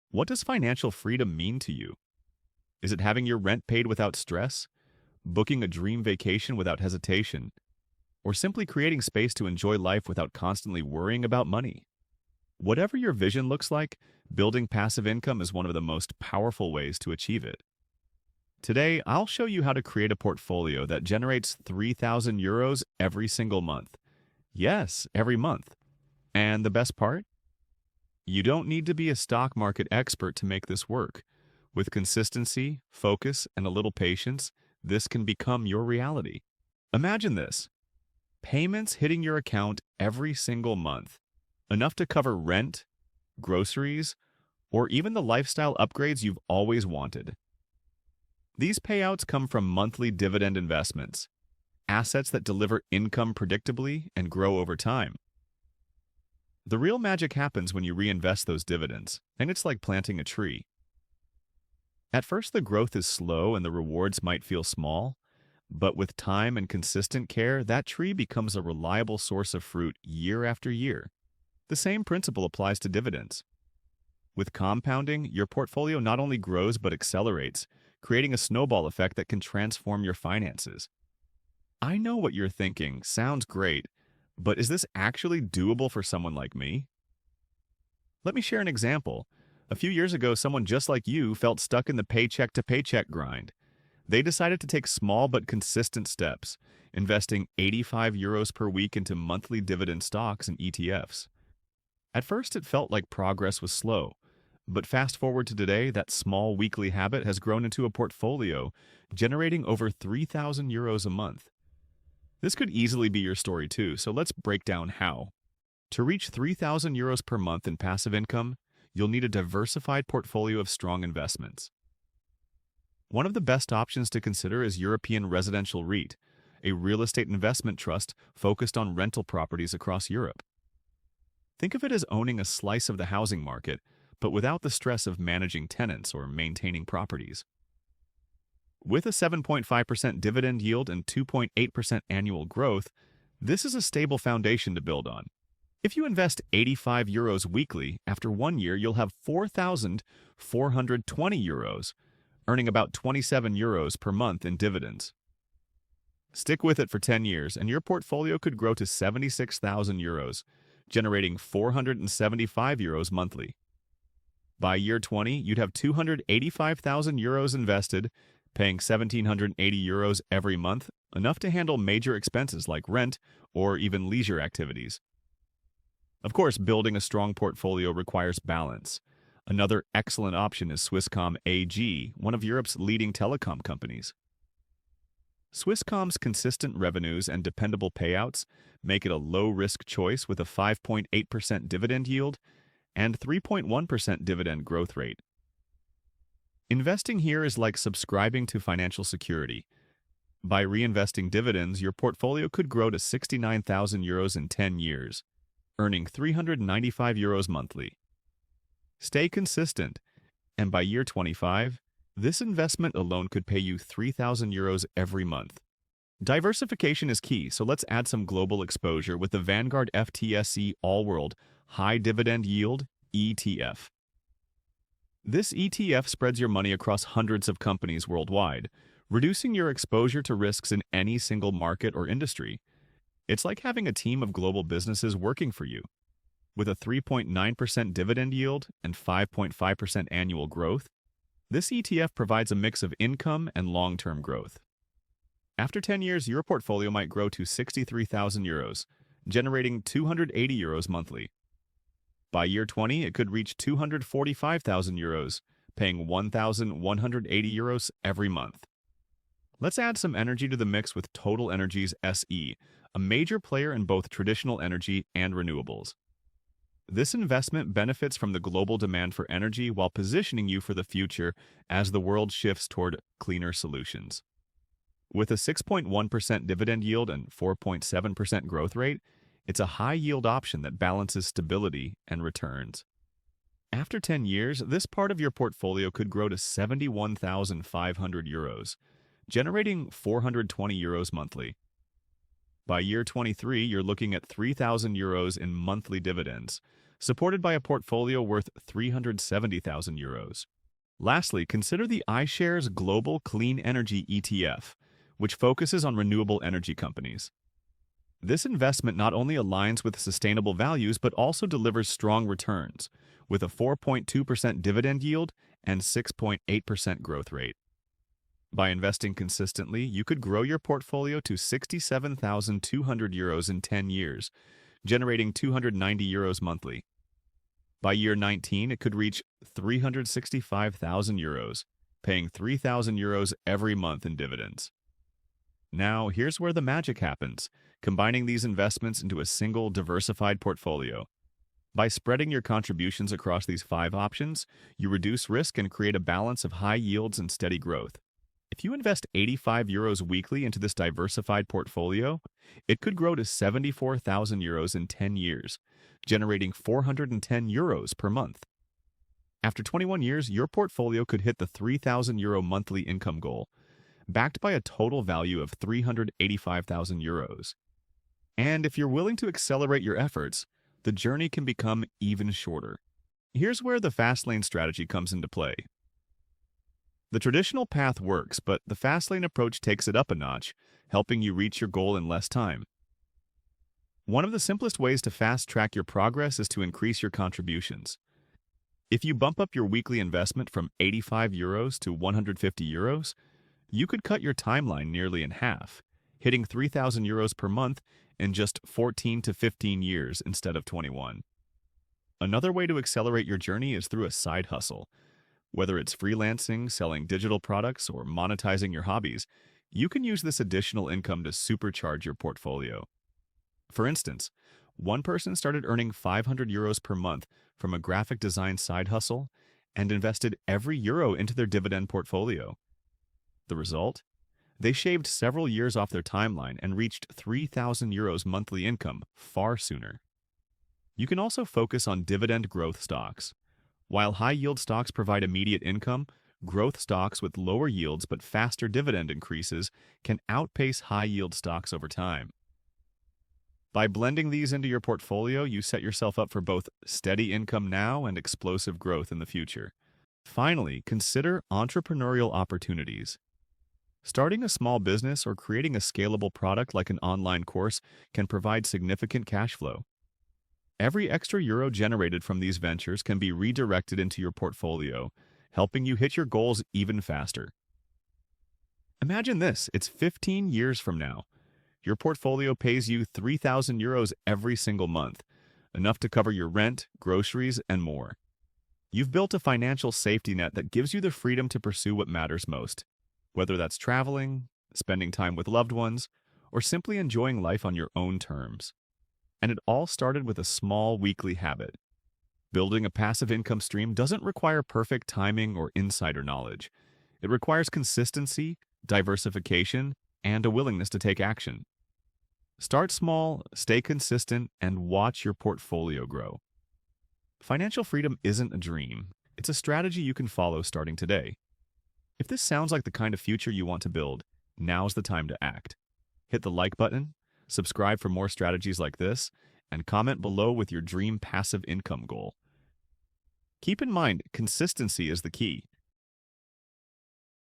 What does financial freedom mean to you? Is it having your rent paid without stress, booking a dream vacation without hesitation, or simply creating space to enjoy life without constantly worrying about money? Whatever your vision looks like, building passive income is one of the most powerful ways to achieve it. Today, I'll show you how to create a portfolio that generates 3,000 euros every single month. Yes, every month. And the best part? You don't need to be a stock market expert to make this work. With consistency, focus, and a little patience, this can become your reality. Imagine this: payments hitting your account every single month, enough to cover rent, groceries, or even the lifestyle upgrades you've always wanted. These payouts come from monthly dividend investments, assets that deliver income predictably and grow over time. The real magic happens when you reinvest those dividends, and it's like planting a tree. At first, the growth is slow and the rewards might feel small, but with time and consistent care, that tree becomes a reliable source of fruit year after year. The same principle applies to dividends. With compounding, your portfolio not only grows but accelerates, creating a snowball effect that can transform your finances. I know what you're thinking. Sounds great, but is this actually doable for someone like me? Let me share an example. A few years ago, someone just like you felt stuck in the paycheck-to-paycheck grind. They decided to take small but consistent steps, investing 85 euros per week into monthly dividend stocks and ETFs. At first, it felt like progress was slow, but fast forward to today, that small weekly habit has grown into a portfolio, generating over 3,000 euros a month. This could easily be your story too, so let's break down how. To reach 3,000 euros per month in passive income, you'll need a diversified portfolio of strong investments. One of the best options to consider is European Residential REIT, a real estate investment trust focused on rental properties across Europe. Think of it as owning a slice of the housing market, but without the stress of managing tenants or maintaining properties. With a 7.5% dividend yield and 2.8% annual growth, this is a stable foundation to build on. If you invest 85 euros weekly, after 1 year you'll have 4,420 euros, earning about 27 euros per month in dividends. Stick with it for 10 years and your portfolio could grow to 76,000 euros, generating 475 euros monthly. By year 20, you'd have 285,000 euros invested, paying 1,780 euros every month, enough to handle major expenses like rent or even leisure activities. Of course, building a strong portfolio requires balance. Another excellent option is Swisscom AG, one of Europe's leading telecom companies. Swisscom's consistent revenues and dependable payouts make it a low-risk choice with a 5.8% dividend yield and 3.1% dividend growth rate. Investing here is like subscribing to financial security. By reinvesting dividends, your portfolio could grow to 69,000 euros in 10 years, earning 395 euros monthly. Stay consistent, and by year 25, this investment alone could pay you 3,000 euros every month. Diversification is key, so let's add some global exposure with the Vanguard FTSE All-World High Dividend Yield ETF. This ETF spreads your money across hundreds of companies worldwide, reducing your exposure to risks in any single market or industry. It's like having a team of global businesses working for you. With a 3.9% dividend yield and 5.5% annual growth, this ETF provides a mix of income and long-term growth. After 10 years, your portfolio might grow to 63,000 euros, generating 280 euros monthly. By year 20, it could reach 245,000 euros, paying 1,180 euros every month. Let's add some energy to the mix with Total Energies SE, a major player in both traditional energy and renewables. This investment benefits from the global demand for energy while positioning you for the future as the world shifts toward cleaner solutions. With a 6.1% dividend yield and 4.7% growth rate, it's a high-yield option that balances stability and returns. After 10 years, this part of your portfolio could grow to 71,500 euros, generating 420 euros monthly. By year 23, you're looking at 3,000 euros in monthly dividends, supported by a portfolio worth 370,000 euros. Lastly, consider the iShares Global Clean Energy ETF, which focuses on renewable energy companies. This investment not only aligns with sustainable values but also delivers strong returns, with a 4.2% dividend yield and 6.8% growth rate. By investing consistently, you could grow your portfolio to 67,200 euros in 10 years, generating 290 euros monthly. By year 19, it could reach 365,000 euros, paying 3,000 euros every month in dividends. Now, here's where the magic happens, combining these investments into a single diversified portfolio. By spreading your contributions across these 5 options, you reduce risk and create a balance of high yields and steady growth. If you invest 85 euros weekly into this diversified portfolio, it could grow to 74,000 euros in 10 years, generating 410 euros per month. After 21 years, your portfolio could hit the 3,000 euro monthly income goal, backed by a total value of 385,000 euros. And if you're willing to accelerate your efforts, the journey can become even shorter. Here's where the fast lane strategy comes into play. The traditional path works, but the fast lane approach takes it up a notch, helping you reach your goal in less time. One of the simplest ways to fast-track your progress is to increase your contributions. If you bump up your weekly investment from 85 euros to 150 euros, you could cut your timeline nearly in half, hitting 3,000 euros per month in just 14 to 15 years instead of 21. Another way to accelerate your journey is through a side hustle. Whether it's freelancing, selling digital products, or monetizing your hobbies, you can use this additional income to supercharge your portfolio. For instance, one person started earning 500 euros per month from a graphic design side hustle and invested every euro into their dividend portfolio. The result? They shaved several years off their timeline and reached 3,000 euros monthly income far sooner. You can also focus on dividend growth stocks. While high-yield stocks provide immediate income, growth stocks with lower yields but faster dividend increases can outpace high-yield stocks over time. By blending these into your portfolio, you set yourself up for both steady income now and explosive growth in the future. Finally, consider entrepreneurial opportunities. Starting a small business or creating a scalable product like an online course can provide significant cash flow. Every extra euro generated from these ventures can be redirected into your portfolio, helping you hit your goals even faster. Imagine this, it's 15 years from now. Your portfolio pays you 3,000 euros every single month, enough to cover your rent, groceries, and more. You've built a financial safety net that gives you the freedom to pursue what matters most, whether that's traveling, spending time with loved ones, or simply enjoying life on your own terms. And it all started with a small weekly habit. Building a passive income stream doesn't require perfect timing or insider knowledge. It requires consistency, diversification, and a willingness to take action. Start small, stay consistent, and watch your portfolio grow. Financial freedom isn't a dream. It's a strategy you can follow starting today. If this sounds like the kind of future you want to build, now's the time to act. Hit the like button, subscribe for more strategies like this, and comment below with your dream passive income goal. Keep in mind, consistency is the key.